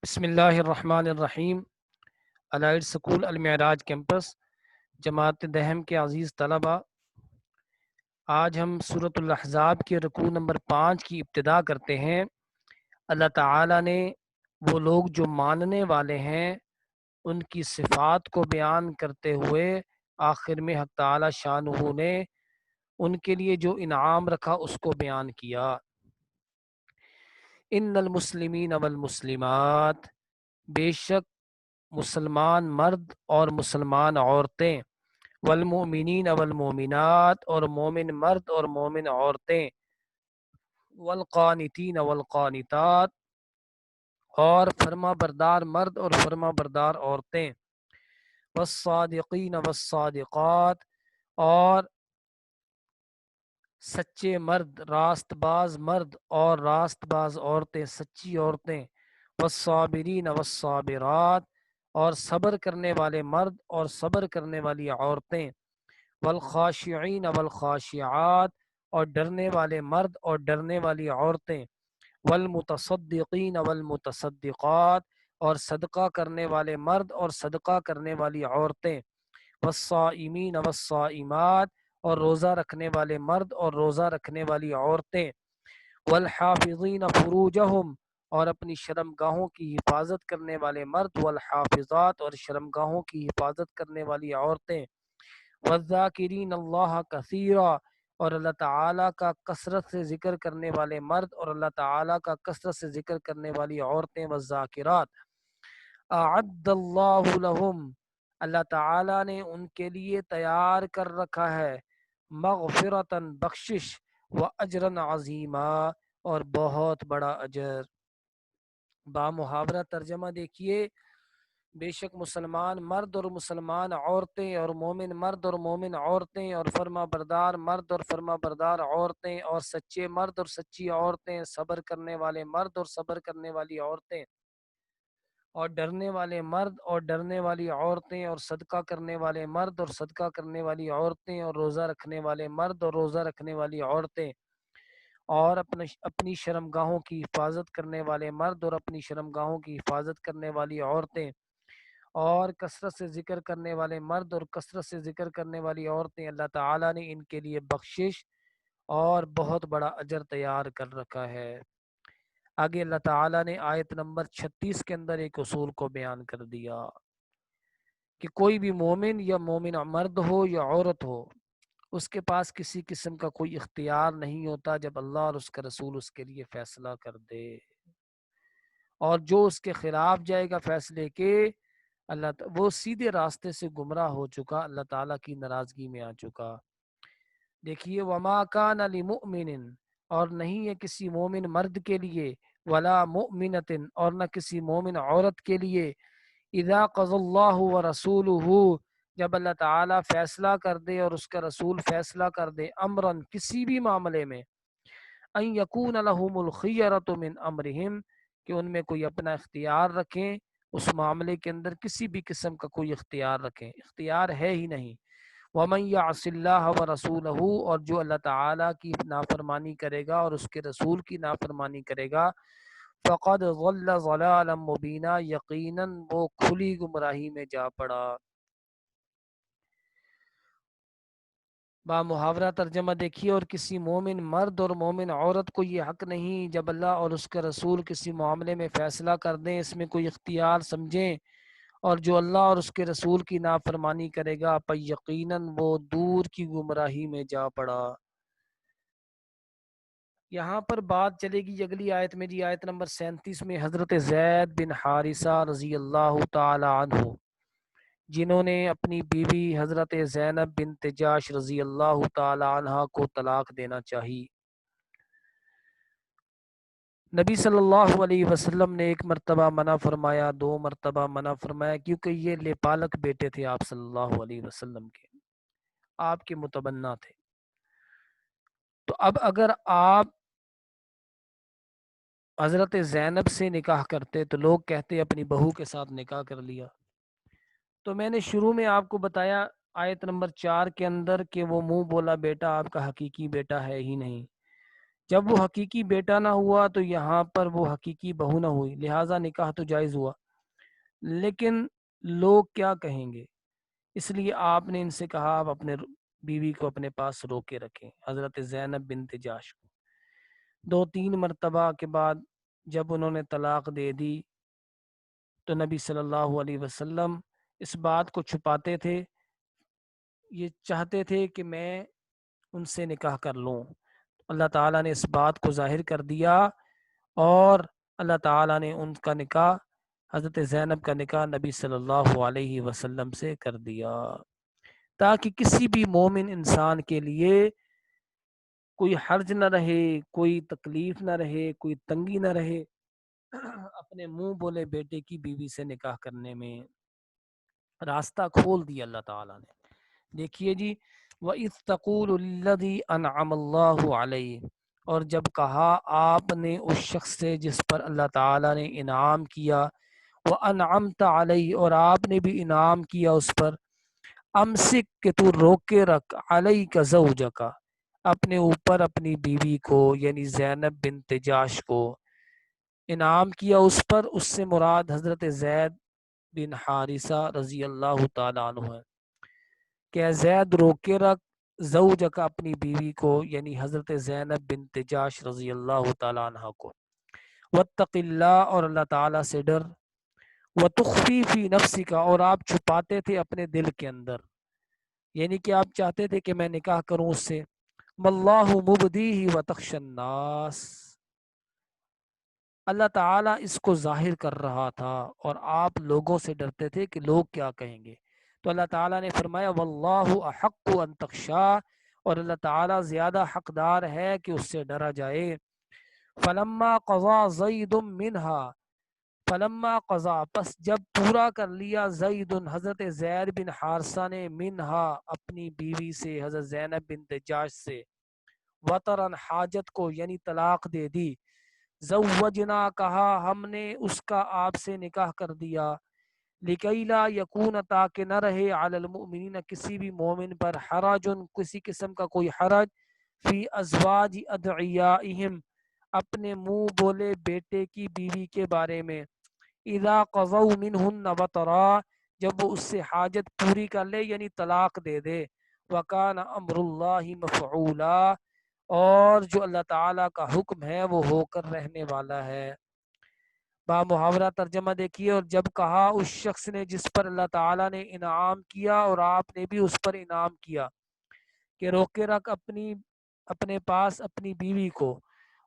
بسم اللہ الرحمن الرحیم۔ الائٹ سکول المعراج کیمپس جماعت دہم کے عزیز طلباء، آج ہم سورۃ الاحزاب کے رکوع نمبر 5 کی ابتدا کرتے ہیں۔ اللہ تعالیٰ نے وہ لوگ جو ماننے والے ہیں ان کی صفات کو بیان کرتے ہوئے آخر میں حق تعالیٰ شانہ نے ان کے لیے جو انعام رکھا اس کو بیان کیا۔ ان المسلمین والمسلمات، بے شک مسلمان مرد اور مسلمان عورتیں، والمؤمنین والمؤمنات، اور مومن مرد اور مومن عورتیں، والقانتین والقانتات، اور فرما بردار مرد اور فرما بردار عورتیں، والصادقین والصادقات، اور سچے مرد، راست باز مرد اور راست باز عورتیں، سچی عورتیں، والصابرین والصابرات، اور صبر کرنے والے مرد اور صبر کرنے والی عورتیں، والخاشعین والخاشعات، اور ڈرنے والے مرد اور ڈرنے والی عورتیں، والمتصدقین والمتصدقات، اور صدقہ کرنے والے مرد اور صدقہ کرنے والی عورتیں، والصائمین والصائمات، اور روزہ رکھنے والے مرد اور روزہ رکھنے والی عورتیں، والحافظین فروجہم، اور اپنی شرمگاہوں کی حفاظت کرنے والے مرد، والحافظات، اور شرمگاہوں کی حفاظت کرنے والی عورتیں، والذاکرین اللہ کثیرا، اور اللہ تعالیٰ کا کثرت سے ذکر کرنے والے مرد اور اللہ تعالیٰ کا کثرت سے ذکر کرنے والی عورتیں، والذاکرات، اعد اللہ لہم، اللہ تعالیٰ نے ان کے لیے تیار کر رکھا ہے، مغفرتاً بخشش، و اجراً عظیما، اور بہت بڑا اجر۔ با محاورہ ترجمہ دیکھیے، بے شک مسلمان مرد اور مسلمان عورتیں، اور مومن مرد اور مومن عورتیں، اور فرما بردار مرد اور فرما بردار عورتیں، اور سچے مرد اور سچی عورتیں، صبر کرنے والے مرد اور صبر کرنے والی عورتیں، اور ڈرنے والے مرد اور ڈرنے والی عورتیں، اور صدقہ کرنے والے مرد اور صدقہ کرنے والی عورتیں، اور روزہ رکھنے والے مرد اور روزہ رکھنے والی عورتیں، اور اپنی شرمگاہوں کی حفاظت کرنے والے مرد اور اپنی شرمگاہوں کی حفاظت کرنے والی عورتیں، اور کثرت سے ذکر کرنے والے مرد اور کثرت سے ذکر کرنے والی عورتیں۔ اللہ تعالیٰ نے ان کے لیے بخشش اور بہت بڑا اجر تیار کر رکھا ہے۔ آگے اللہ تعالیٰ نے آیت نمبر 36 کے اندر ایک اصول کو بیان کر دیا کہ کوئی بھی مومن یا مومن مرد ہو یا عورت ہو، اس کے پاس کسی قسم کا کوئی اختیار نہیں ہوتا جب اللہ اور اس کا رسول اس کے لیے فیصلہ کر دے، اور جو اس کے خلاف جائے گا فیصلے کے، وہ سیدھے راستے سے گمراہ ہو چکا، اللہ تعالیٰ کی ناراضگی میں آ چکا۔ دیکھیے، وما کان لمؤمن، اور نہیں ہے کسی مومن مرد کے لیے، ولا مؤمنۃ، اور نہ کسی مومن عورت کے لیے، اذا قضى اللہ ورسولہ، جب اللہ تعالیٰ فیصلہ کر دے اور اس کا رسول فیصلہ کر دے، امرن، کسی بھی معاملے میں، ان یکون لہم الخیرۃ من امرہم، کہ ان میں کوئی اپنا اختیار رکھیں، اس معاملے کے اندر کسی بھی قسم کا کوئی اختیار رکھیں، اختیار ہے ہی نہیں۔ ومن یعص اللہ ورسولہ، اور جو اللہ تعالیٰ کی نافرمانی کرے گا اور اس کے رسول کی نافرمانی کرے گا، فقد ضل ضلالا مبینا، یقیناً وہ کھلی گمراہی میں جا پڑا۔ با محاورہ ترجمہ دیکھیے، اور کسی مومن مرد اور مومن عورت کو یہ حق نہیں جب اللہ اور اس کا رسول کسی معاملے میں فیصلہ کر دیں، اس میں کوئی اختیار سمجھیں، اور جو اللہ اور اس کے رسول کی نافرمانی کرے گا پر یقیناً وہ دور کی گمراہی میں جا پڑا۔ یہاں پر بات چلے گی اگلی آیت میں، جی آیت نمبر 37 میں، حضرت زید بن حارثہ رضی اللہ تعالی عنہ، جنہوں نے اپنی بیوی حضرت زینب بنت جاش رضی اللہ تعالی عنہ کو طلاق دینا چاہی۔ نبی صلی اللہ علیہ وسلم نے ایک مرتبہ منع فرمایا، 2 مرتبہ منع فرمایا، کیونکہ یہ لیپالک بیٹے تھے آپ صلی اللہ علیہ وسلم کے، آپ کے متبنہ تھے۔ تو اب اگر آپ حضرت زینب سے نکاح کرتے تو لوگ کہتے اپنی بہو کے ساتھ نکاح کر لیا۔ تو میں نے شروع میں آپ کو بتایا آیت نمبر 4 کے اندر کہ وہ منہ بولا بیٹا آپ کا حقیقی بیٹا ہے ہی نہیں۔ جب وہ حقیقی بیٹا نہ ہوا تو یہاں پر وہ حقیقی بہو نہ ہوئی، لہٰذا نکاح تو جائز ہوا، لیکن لوگ کیا کہیں گے، اس لیے آپ نے ان سے کہا آپ اپنے بیوی کو اپنے پاس روکے رکھیں، حضرت زینب بنت جاش کو۔ 2-3 مرتبہ کے بعد جب انہوں نے طلاق دے دی تو نبی صلی اللہ علیہ وسلم اس بات کو چھپاتے تھے، یہ چاہتے تھے کہ میں ان سے نکاح کر لوں۔ اللہ تعالیٰ نے اس بات کو ظاہر کر دیا اور اللہ تعالیٰ نے ان کا نکاح، حضرت زینب کا نکاح نبی صلی اللہ علیہ وسلم سے کر دیا، تاکہ کسی بھی مومن انسان کے لیے کوئی حرج نہ رہے، کوئی تکلیف نہ رہے، کوئی تنگی نہ رہے اپنے منہ بولے بیٹے کی بیوی سے نکاح کرنے میں راستہ کھول دیا اللہ تعالیٰ نے۔ دیکھیے جی، وَإِذْ تَقُولُ لِلَّذِي أَنْعَمَ اللَّهُ عَلَيْهِ، اور جب کہا آپ نے اس شخص سے جس پر اللہ تعالیٰ نے انعام کیا، وَأَنْعَمْتَ عَلَيْهِ، اور آپ نے بھی انعام کیا اس پر، امسک کہ تو روک کے رکھ، عَلَيْكَ زَوْجَكَ، اپنے اوپر اپنی بیوی کو، یعنی زینب بنت جاش کو انعام کیا اس پر، اس سے مراد حضرت زید بن حارثہ رضی اللہ تعالیٰ عنہ ہے کہ اے زید روک کے رکھ زوجک اپنی بیوی کو، یعنی حضرت زینب بنت جاش رضی اللہ تعالیٰ عنہ کو، واتق اللہ، اور اللہ تعالیٰ سے ڈر، وتخفی فی نفسک، اور آپ چھپاتے تھے اپنے دل کے اندر، یعنی کہ آپ چاہتے تھے کہ میں نکاح کروں اس سے، واللہ مبدیہ وتخشى الناس، اللہ تعالیٰ اس کو ظاہر کر رہا تھا اور آپ لوگوں سے ڈرتے تھے کہ لوگ کیا کہیں گے، تو اللہ تعالیٰ نے فرمایا واللہ احق ان تخشى، اور اللہ تعالیٰ زیادہ حقدار ہے کہ اس سے ڈرا جائے۔ فلما قضا زید منہا، فلما قضا، پس جب پورا کر لیا، زید حضرت زید بن حارثہ نے، منہا اپنی بیوی سے، حضرت زینب بنت جاش سے، وطرن حاجت کو، یعنی طلاق دے دی، زوجنا کہا ہم نے اس کا آپ سے نکاح کر دیا، لکی لا یکون، تاکہ نہ رہے، علی المؤمنین کسی بھی مومن پر، حرج کسی قسم کا کوئی حرج، فی ازواج ادعیائہم اپنے منہ بولے بیٹے کی بیوی کے بارے میں، اذا قضوا منہن وطرا جب وہ اس سے حاجت پوری کر لے، یعنی طلاق دے دے، وکان امر اللہ مفعولا، اور جو اللہ تعالیٰ کا حکم ہے وہ ہو کر رہنے والا ہے۔ با محاورہ ترجمہ دیکھیے، اور جب کہا اس شخص نے جس پر اللہ تعالیٰ نے انعام کیا اور آپ نے بھی اس پر انعام کیا کہ روکے رکھ اپنے پاس اپنی بیوی کو،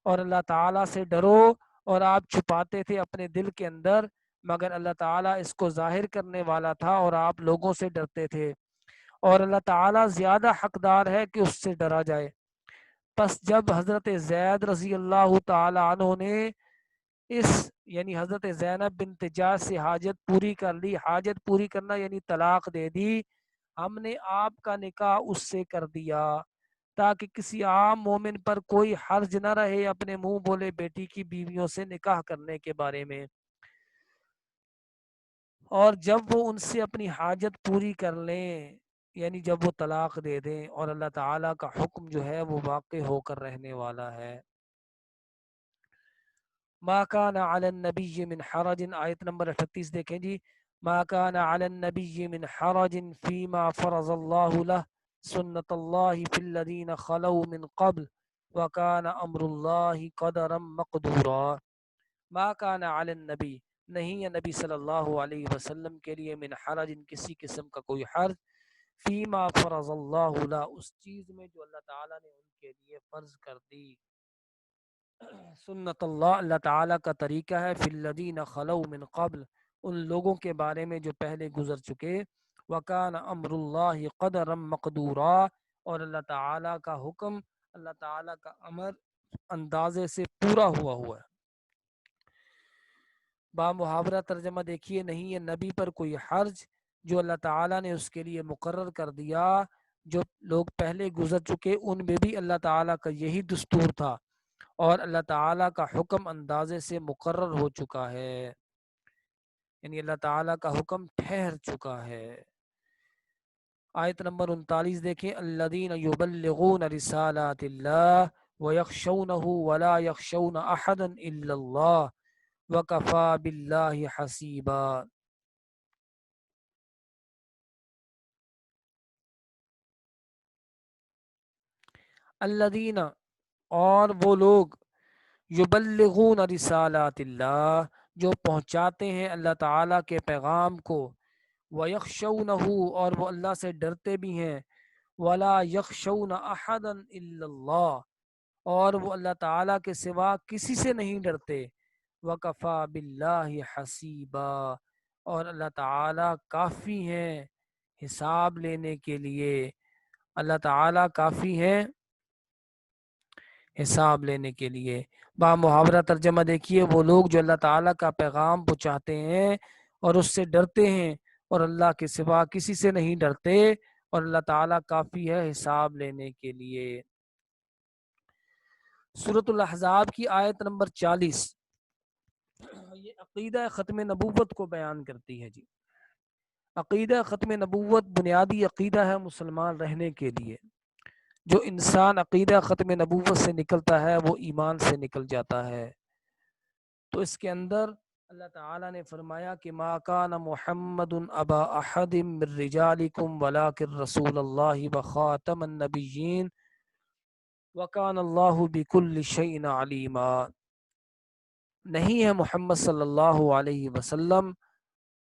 اور اللہ تعالیٰ سے ڈرو، اور آپ چھپاتے تھے اپنے دل کے اندر، مگر اللہ تعالیٰ اس کو ظاہر کرنے والا تھا اور آپ لوگوں سے ڈرتے تھے، اور اللہ تعالیٰ زیادہ حقدار ہے کہ اس سے ڈرا جائے۔ پس جب حضرت زید رضی اللہ تعالی عنہ نے اس، یعنی حضرت زینب بنت جاش سے حاجت پوری کر لی، حاجت پوری کرنا یعنی طلاق دے دی، ہم نے آپ کا نکاح اس سے کر دیا تاکہ کسی عام مومن پر کوئی حرج نہ رہے اپنے منہ بولے بیٹی کی بیویوں سے نکاح کرنے کے بارے میں، اور جب وہ ان سے اپنی حاجت پوری کر لیں، یعنی جب وہ طلاق دے دیں، اور اللہ تعالیٰ کا حکم جو ہے وہ واقع ہو کر رہنے والا ہے۔ ما کان علی النبی من حرج، آیت نمبر 38 دیکھیں جی، ما کان علی النبی من حرج فیما فرض اللہ له، سنت اللہ فی الذین خلو من قبل، وکان امر اللہ قدرا مقدورا۔ ما کان علی النبی، نہیں ہے نبی صلی اللہ علیہ وسلم کے لیے، من حرج کسی قسم کا کوئی حرج، فیما فرض اللہ له اس چیز میں جو اللہ تعالیٰ نے ان کے لیے فرض کر دی، سنت اللہ اللہ تعالیٰ کا طریقہ ہے، فی الذین خلو من قبل ان لوگوں کے بارے میں جو پہلے گزر چکے، وکان امر اللہ قدرا مقدورا، اور اللہ تعالیٰ کا حکم، اللہ تعالیٰ کا امر اندازے سے پورا ہوا ہے۔ با محاورہ ترجمہ دیکھیے، نہیں ہے نبی پر کوئی حرج جو اللہ تعالیٰ نے اس کے لیے مقرر کر دیا، جو لوگ پہلے گزر چکے ان میں بھی اللہ تعالیٰ کا یہی دستور تھا، اور اللہ تعالیٰ کا حکم اندازے سے مقرر ہو چکا ہے، یعنی اللہ تعالیٰ کا حکم ٹھہر چکا ہے۔ آیت نمبر 39 دیکھیں، الذین یبلغون رسالات اللہ وَيَخْشَوْنَهُ وَلَا يَخْشَوْنَ أَحَدًا إِلَّا اللَّهَ وَكَفَى بِاللَّهِ حَسِيبًا۔ الذین، اور وہ لوگ، یبلغون رسالات اللہ، جو پہنچاتے ہیں اللہ تعالیٰ کے پیغام کو، وَيَخْشَوْنَهُ، اور وہ اللہ سے ڈرتے بھی ہیں، وَلَا يَخْشَوْنَ أَحَدًا إِلَّا اللَّهَ، اور وہ اللہ تعالیٰ کے سوا کسی سے نہیں ڈرتے، وَكَفَى بِاللَّهِ حَسِيبًا، اور اللہ تعالیٰ کافی ہیں حساب لینے کے لیے، اللہ تعالیٰ کافی ہیں حساب لینے کے لیے۔ با محاورہ ترجمہ دیکھیے، وہ لوگ جو اللہ تعالیٰ کا پیغام پہنچاتے ہیں اور اس سے ڈرتے ہیں اور اللہ کے سوا کسی سے نہیں ڈرتے، اور اللہ تعالیٰ کافی ہے حساب لینے کے لیے۔ سورۃ الاحزاب کی آیت نمبر 40، یہ عقیدہ ختم نبوت کو بیان کرتی ہے۔ جی، عقیدہ ختم نبوت بنیادی عقیدہ ہے مسلمان رہنے کے لیے۔ جو انسان عقیدہ ختم نبوت سے نکلتا ہے وہ ایمان سے نکل جاتا ہے۔ تو اس کے اندر اللہ تعالیٰ نے فرمایا کہ ما کان محمد ابا احد من رجالکم ولکن رسول اللہ وخاتم النبیین وکان اللہ بکل شیء علیما۔ نہیں ہے محمد صلی اللہ علیہ وسلم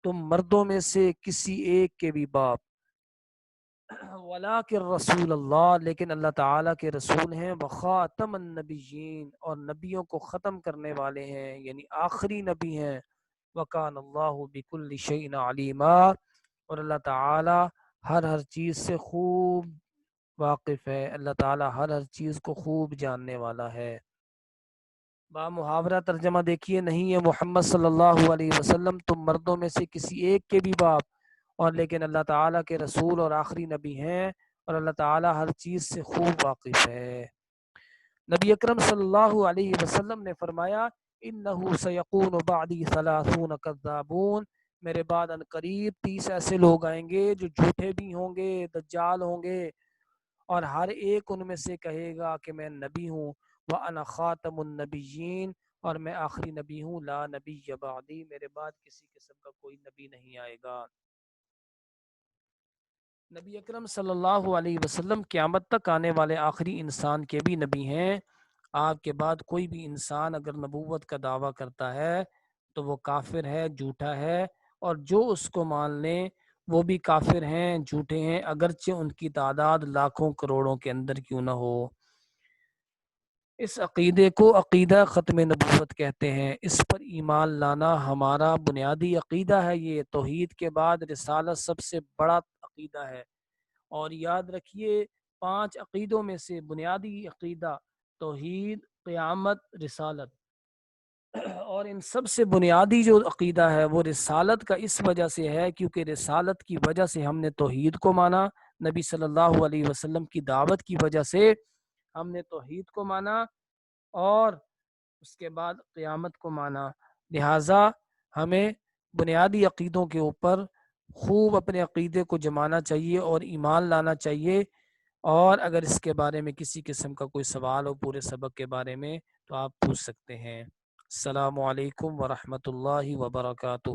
تم مردوں میں سے کسی ایک کے بھی باپ، ولیکن رسول اللہ، لیکن اللہ تعالیٰ کے رسول ہیں، وخاتم النبیین، اور نبیوں کو ختم کرنے والے ہیں، یعنی آخری نبی ہیں، وکان اللہ بکل شیء علیما، اور اللہ تعالیٰ ہر چیز سے خوب واقف ہے، اللہ تعالیٰ ہر چیز کو خوب جاننے والا ہے۔ با محاورہ ترجمہ دیکھیے، نہیں ہے محمد صلی اللہ علیہ وسلم تم مردوں میں سے کسی ایک کے بھی باپ، اور لیکن اللہ تعالیٰ کے رسول اور آخری نبی ہیں، اور اللہ تعالیٰ ہر چیز سے خوب واقف ہے۔ نبی اکرم صلی اللہ علیہ وسلم نے فرمایا انہ سیکون بعدی 30 کذابون، میرے بعد ان قریب 30 ایسے لوگ آئیں گے جو جھوٹے بھی ہوں گے، دجال ہوں گے، اور ہر ایک ان میں سے کہے گا کہ میں نبی ہوں، وَأَنَا خَاتَمُ النَّبِيِّينَ، اور میں آخری نبی ہوں، لا نبی بعدی، میرے بعد کسی قسم کا کوئی نبی نہیں آئے گا۔ نبی اکرم صلی اللہ علیہ وسلم قیامت تک آنے والے آخری انسان کے بھی نبی ہیں۔ آپ کے بعد کوئی بھی انسان اگر نبوت کا دعویٰ کرتا ہے تو وہ کافر ہے، جھوٹا ہے، اور جو اس کو مان لیں وہ بھی کافر ہیں، جھوٹے ہیں، اگرچہ ان کی تعداد لاکھوں کروڑوں کے اندر کیوں نہ ہو۔ اس عقیدے کو عقیدہ ختم نبوت کہتے ہیں۔ اس پر ایمان لانا ہمارا بنیادی عقیدہ ہے۔ یہ توحید کے بعد رسالت سب سے بڑا عقیدہ ہے، اور یاد رکھیے 5 عقیدوں میں سے بنیادی عقیدہ توحید، قیامت، رسالت، اور ان سب سے بنیادی جو عقیدہ ہے وہ رسالت کا اس وجہ سے ہے کیونکہ رسالت کی وجہ سے ہم نے توحید کو مانا، نبی صلی اللہ علیہ وسلم کی دعوت کی وجہ سے ہم نے توحید کو مانا، اور اس کے بعد قیامت کو مانا۔ لہٰذا ہمیں بنیادی عقیدوں کے اوپر خوب اپنے عقیدے کو جمانا چاہیے اور ایمان لانا چاہیے، اور اگر اس کے بارے میں کسی قسم کا کوئی سوال ہو پورے سبق کے بارے میں تو آپ پوچھ سکتے ہیں۔ السلام علیکم ورحمۃ اللہ وبرکاتہ۔